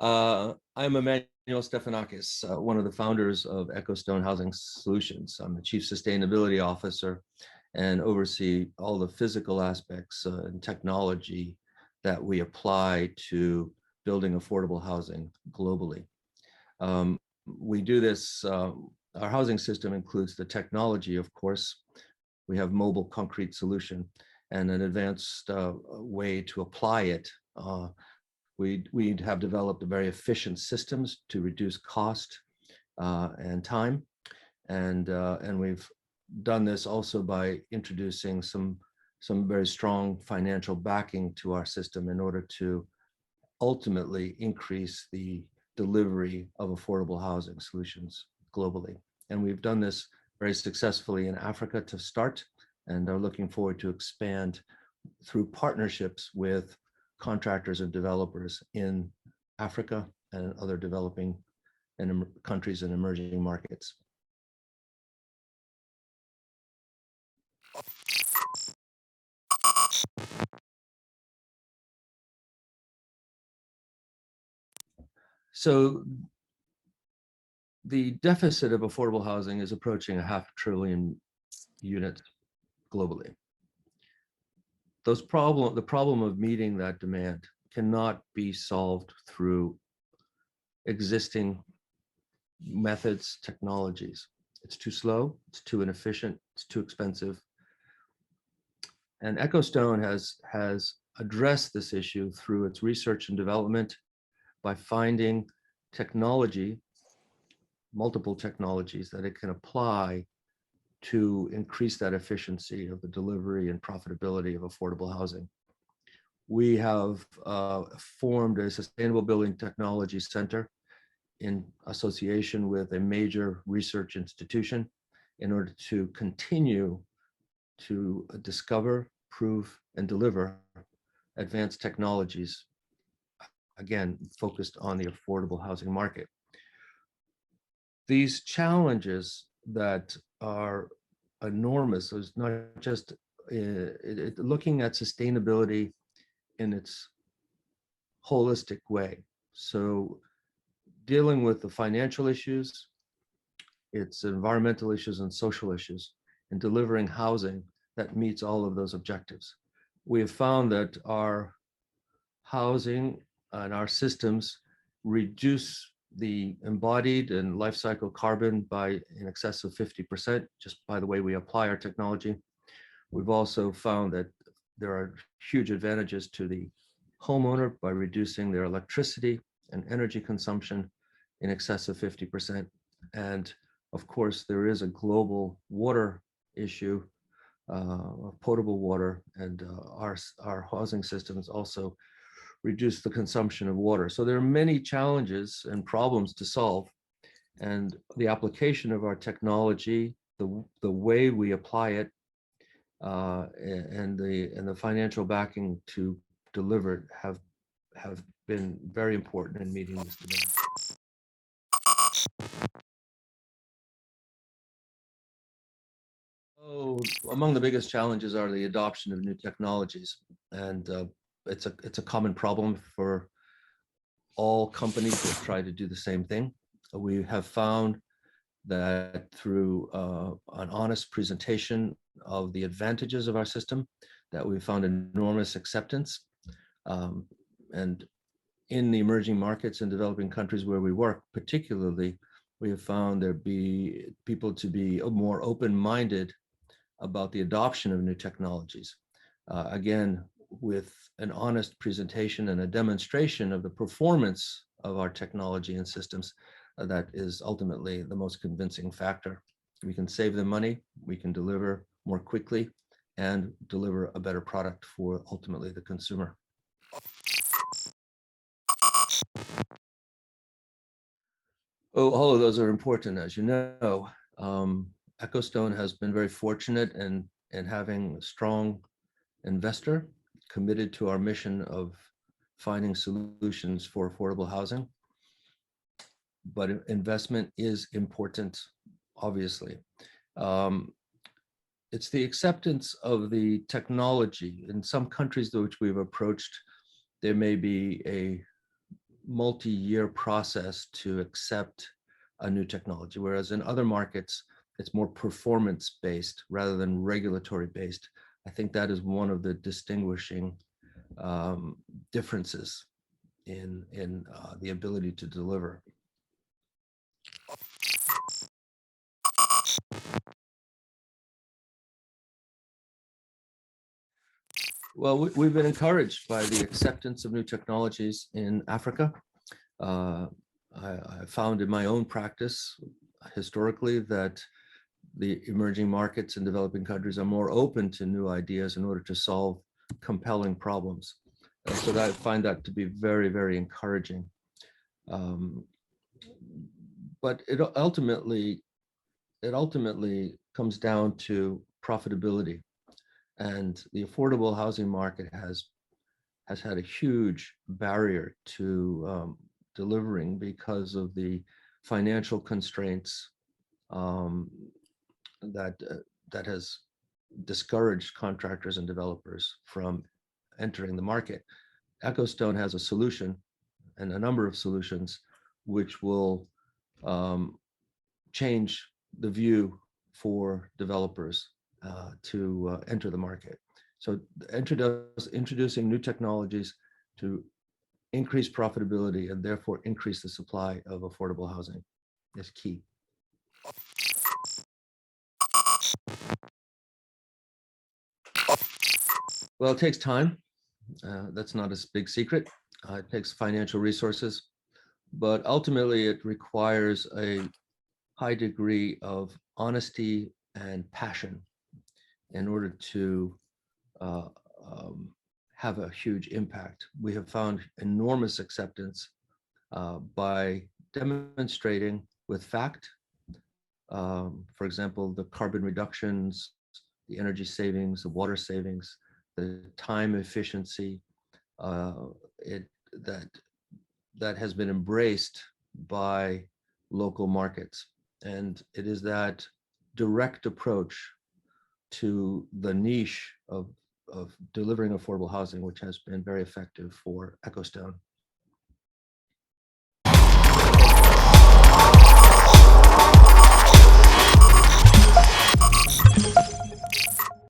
I'm Emmanuel Stefanakis, one of the founders of Echostone Housing Solutions. I'm the Chief Sustainability Officer and oversee all the physical aspects and technology that we apply to building affordable housing globally. We do this, our housing system includes the technology, of course. We have mobile concrete solution and an advanced way to apply it. We have developed very efficient systems to reduce cost and time, and we've done this also by introducing some very strong financial backing to our system in order to ultimately increase the delivery of affordable housing solutions globally. And we've done this very successfully in Africa to start, and are looking forward to expand through partnerships with contractors and developers in Africa and other developing countries and emerging markets. So the deficit of affordable housing is approaching 500 billion units globally. The problem of meeting that demand cannot be solved through existing methods, technologies. It's too slow, it's too inefficient, it's too expensive. And Echostone has addressed this issue through its research and development by finding technology, multiple technologies that it can apply to increase that efficiency of the delivery and profitability of affordable housing. We have formed a sustainable building technology center in association with a major research institution in order to continue to discover, prove, and deliver advanced technologies, again, focused on the affordable housing market. These challenges that are enormous is not just looking at sustainability in its holistic way. So dealing with the financial issues, its environmental issues and social issues, and delivering housing that meets all of those objectives. We have found that our housing and our systems reduce the embodied and life cycle carbon by in excess of 50%, just by the way we apply our technology. We've also found that there are huge advantages to the homeowner by reducing their electricity and energy consumption in excess of 50%. And of course, there is a global water issue, potable water, and our housing systems also reduce the consumption of water. So there are many challenges and problems to solve, and the application of our technology, the way we apply it, and the financial backing to deliver it have been very important in meeting this demand. Oh, among the biggest challenges are the adoption of new technologies, and it's a common problem for all companies that try to do the same thing. We have found that through an honest presentation of the advantages of our system, that we've found enormous acceptance. And in the emerging markets and developing countries where we work, particularly, we have found there be people to be more open-minded about the adoption of new technologies. Again, with an honest presentation and a demonstration of the performance of our technology and systems, that is ultimately the most convincing factor. We can save them money, we can deliver more quickly, and deliver a better product for ultimately the consumer. Oh, all of those are important, as you know. Echostone has been very fortunate in having a strong investor committed to our mission of finding solutions for affordable housing. But investment is important, obviously. It's the acceptance of the technology. In some countries to which we've approached, there may be a multi-year process to accept a new technology, whereas in other markets, it's more performance-based rather than regulatory-based. I think that is one of the distinguishing differences in the ability to deliver. Well, we've been encouraged by the acceptance of new technologies in Africa. Uh, I found in my own practice historically that the emerging markets in developing countries are more open to new ideas in order to solve compelling problems. And so that, I find that to be very, very encouraging. Um, but it ultimately comes down to profitability, and the affordable housing market has had a huge barrier to delivering because of the financial constraints um, that that has discouraged contractors and developers from entering the market. Echostone has a solution and a number of solutions which will um, change the view for developers to enter the market. So introducing new technologies to increase profitability and therefore increase the supply of affordable housing is key. Well, it takes time. That's not a big secret. It takes financial resources, but ultimately it requires a high degree of honesty and passion in order to uh, um, have a huge impact. We have found enormous acceptance by demonstrating with fact, for example, the carbon reductions, the energy savings, the water savings, the time efficiency, uh, it, that that has been embraced by local markets. And it is that direct approach to the niche of delivering affordable housing, which has been very effective for Echostone.